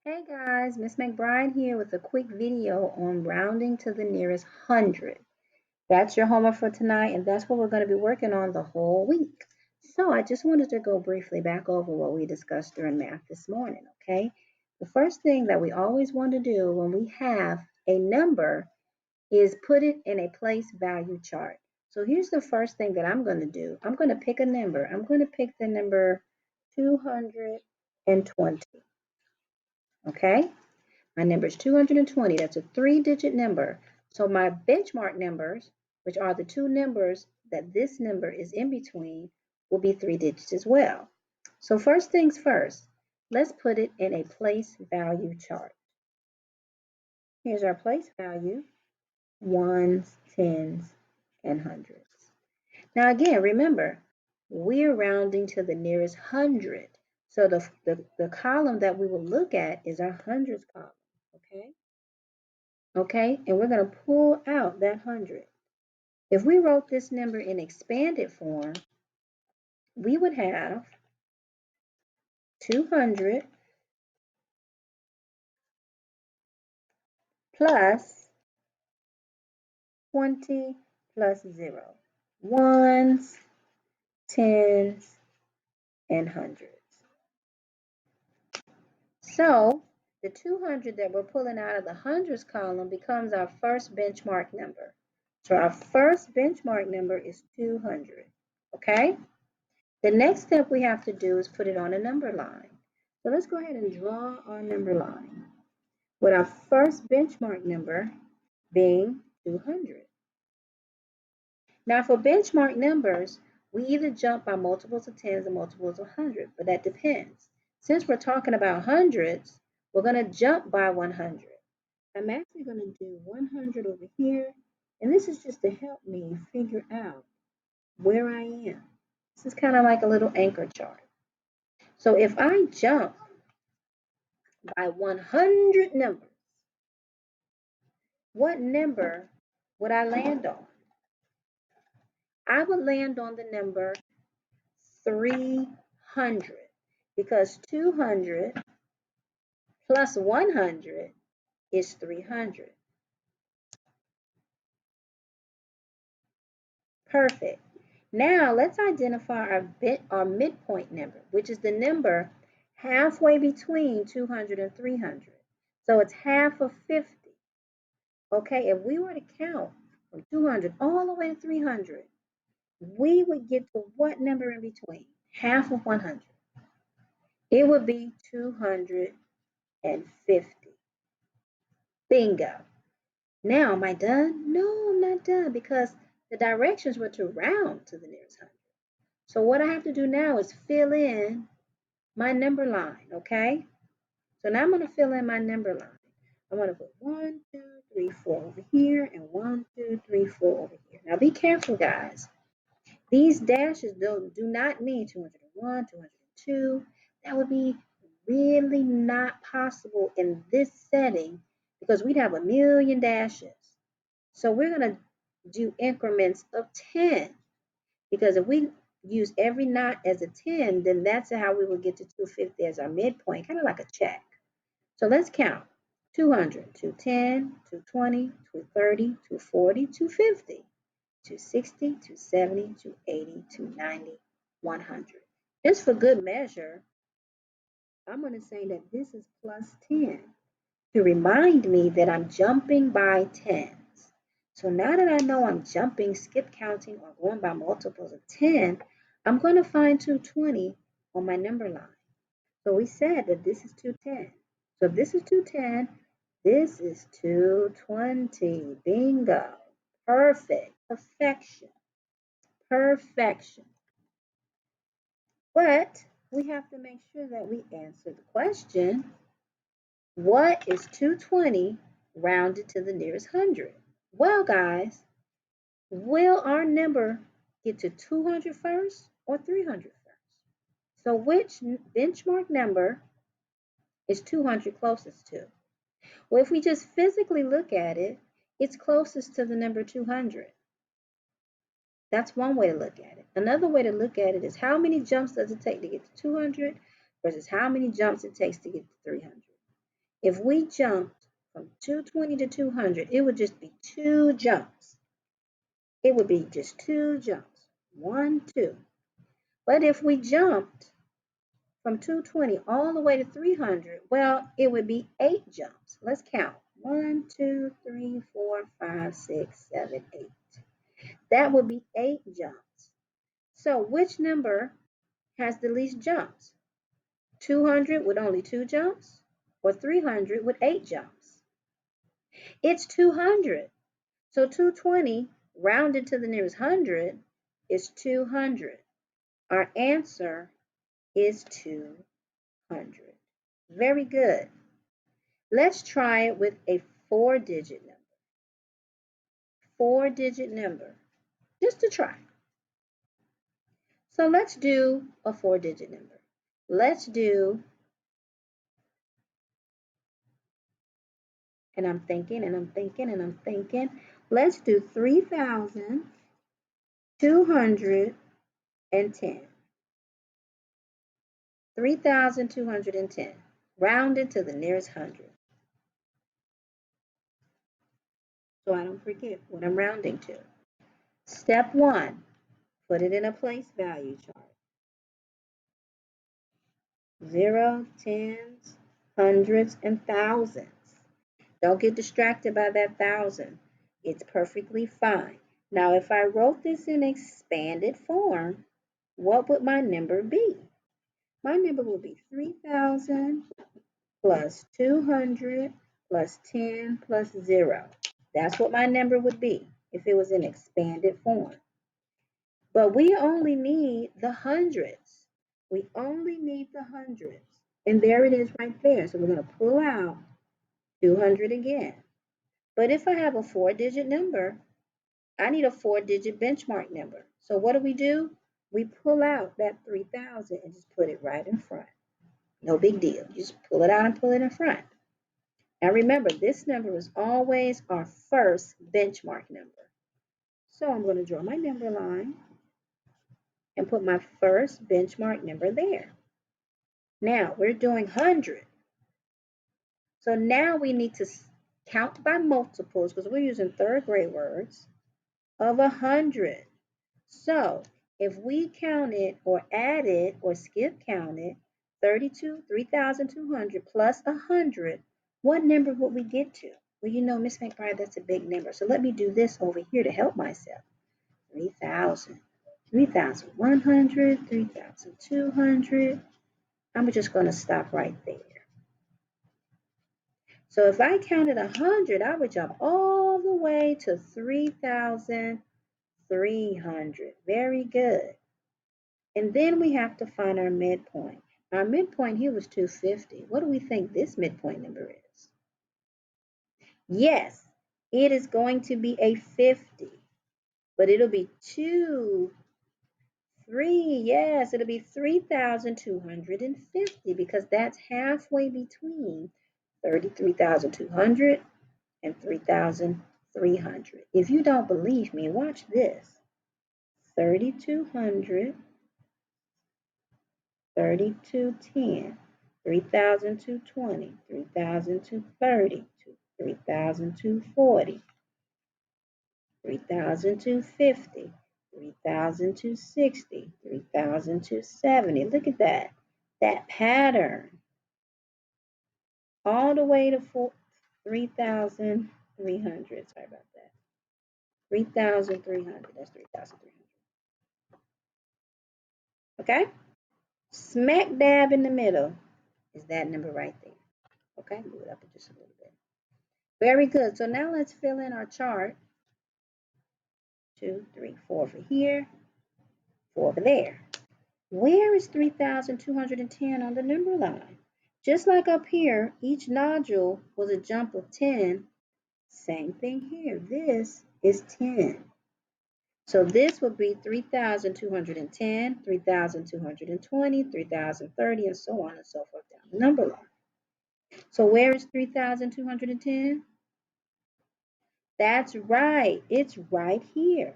Hey guys, Miss McBride here with a quick video on rounding to the nearest hundred. That's your homework for tonight, and that's what we're going to be working on the whole week. So I just wanted to go briefly back over what we discussed during math this morning, okay? The first thing that we always want to do when we have a number is put it in a place value chart. So here's the first thing that I'm going to do. I'm going to pick a number. I'm going to pick the number 220, okay? My number is 220. That's a three-digit number. So my benchmark numbers, which are the two numbers that this number is in between, will be three digits as well. So first things first, let's put it in a place value chart. Here's our place value, ones, tens, and hundreds. Now again, remember, we're rounding to the nearest hundred. So the column that we will look at is our hundreds column, okay? Okay, and we're going to pull out that 100. If we wrote this number in expanded form, we would have 200 plus 20 plus 0. Ones, tens, and hundreds. So the 200 that we're pulling out of the hundreds column becomes our first benchmark number. So our first benchmark number is 200, okay? The next step we have to do is put it on a number line. So let's go ahead and draw our number line with our first benchmark number being 200. Now for benchmark numbers, we either jump by multiples of tens or multiples of 100, but that depends. Since we're talking about hundreds, we're going to jump by 100. I'm actually going to do 100 over here, and this is just to help me figure out where I am. This is kind of like a little anchor chart. So if I jump by 100 numbers, what number would I land on? I would land on the number 300 because 200 plus 100 is 300. Perfect. Now let's identify our midpoint number, which is the number halfway between 200 and 300. So it's half of 50. Okay, if we were to count from 200 all the way to 300, we would get to what number in between? Half of 100. It would be 250. Bingo. Now, am I done? No, I'm not done because the directions were to round to the nearest hundred. So what I have to do now is fill in my number line, okay? So now I'm going to fill in my number line. I'm going to put 1, 2, 3, 4 over here and 1, 2, 3, 4 over here. Now be careful, guys. These dashes do not mean 201, 202. That would be really not possible in this setting because we'd have a million dashes. So we're going to do increments of 10 because if we use every knot as a 10, then that's how we will get to 250 as our midpoint, kind of like a check. So let's count. 200, 210, 220, 230, 240, 250. 260, 270, 280, 290, 100. Just for good measure, I'm going to say that this is plus 10 to remind me that I'm jumping by tens. So now that I know I'm jumping, skip counting, or going by multiples of 10, I'm going to find 220 on my number line. So we said that this is 210. So if this is 210, this is 220. Bingo. Perfect. Perfection. Perfection. But we have to make sure that we answer the question, what is 220 rounded to the nearest hundred? Well, guys, will our number get to 200 first or 300 first? So which benchmark number is 200 closest to? Well, if we just physically look at it, it's closest to the number 200. That's one way to look at it. Another way to look at it is how many jumps does it take to get to 200 versus how many jumps it takes to get to 300. If we jumped from 220 to 200, it would just be two jumps. It would be just two jumps. 1, 2. But if we jumped from 220 all the way to 300, well, it would be 8 jumps. Let's count. 1, 2, 3, 4, 5, 6, 7, 8. That would be 8 jumps. So which number has the least jumps? 200 with only 2 jumps or 300 with 8 jumps? It's 200. So 220 rounded to the nearest hundred is 200. Our answer is 200. Very good. Let's try it with a 4-digit number. 4-digit number, just to try. So let's do a 4-digit number. Let's do, and I'm thinking, and I'm thinking, and I'm thinking, let's do 3,210. 3,210, rounded to the nearest hundred. So I don't forget what I'm rounding to. Step 1, put it in a place value chart. 0, tens, hundreds, and thousands. Don't get distracted by that thousand. It's perfectly fine. Now, if I wrote this in expanded form, what would my number be? My number would be 3,000 plus 200 plus 10 plus 0. That's what my number would be if it was in expanded form. But we only need the hundreds. We only need the hundreds. And there it is right there. So we're going to pull out 200 again. But if I have a 4-digit number, I need a 4-digit benchmark number. So what do? We pull out that 3,000 and just put it right in front. No big deal. Just pull it out and pull it in front. Now remember, this number is always our first benchmark number. So I'm going to draw my number line and put my first benchmark number there. Now we're doing 100. So now we need to count by multiples because we're using third grade words of 100. So if we counted or added or skip counted 3,200 plus 100, what number would we get to? Well, you know, Miss McBride, that's a big number. So let me do this over here to help myself. 3,000, 3,100, 3,200. I'm just going to stop right there. So if I counted 100, I would jump all the way to 3,300. Very good. And then we have to find our midpoint. Our midpoint here was 250. What do we think this midpoint number is? Yes, it is going to be a 50, but it'll be 2, 3. Yes, it'll be 3,250 because that's halfway between 33,200 and 3,300. If you don't believe me, watch this. 3,200, 3,210, 3,220, 3,230, 3,240, 3,250, 3,260, 3,270. Look at that. That pattern. All the way to 3,300. Sorry about that. 3,300. That's 3,300. Okay? Smack dab in the middle is that number right there. Okay? Move it up just a little bit. Very good. So now let's fill in our chart. 2, 3, 4 for here, 4 over there. Where is 3,210 on the number line? Just like up here, each nodule was a jump of 10. Same thing here. This is 10. So this would be 3,210, 3,220, 3,030, and so on and so forth down the number line. So where is 3,210? That's right. It's right here.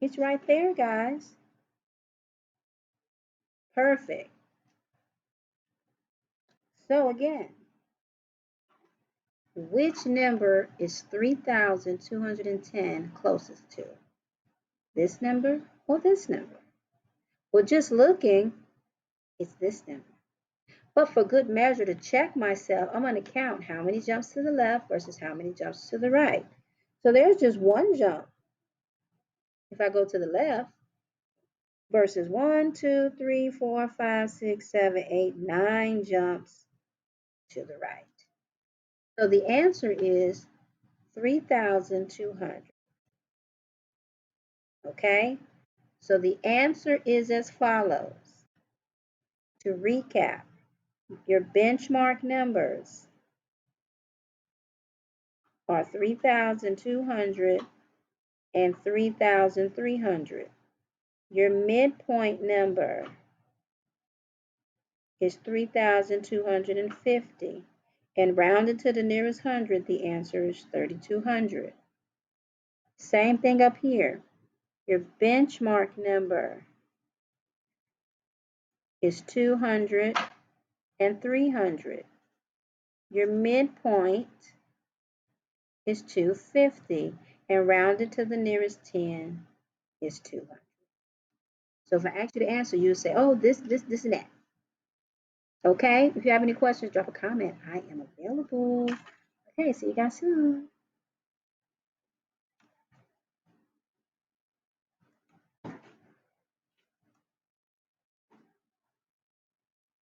It's right there, guys. Perfect. So again, which number is 3,210 closest to? This number or this number? Well, just looking, it's this number. But for good measure, to check myself, I'm going to count how many jumps to the left versus how many jumps to the right. So there's just one jump if I go to the left versus 1, 2, 3, 4, 5, 6, 7, 8, 9 jumps to the right. So the answer is 3,200. Okay? So the answer is as follows. To recap, your benchmark numbers are 3,200 and 3,300. Your midpoint number is 3,250. And rounded to the nearest hundred, the answer is 3,200. Same thing up here. Your benchmark number is 200 and 300. Your midpoint is 250, and rounded to the nearest 10 is 200. So if I ask you to answer, you would say, oh, this, and that. Okay? If you have any questions, drop a comment. I am available. Okay, see you guys soon.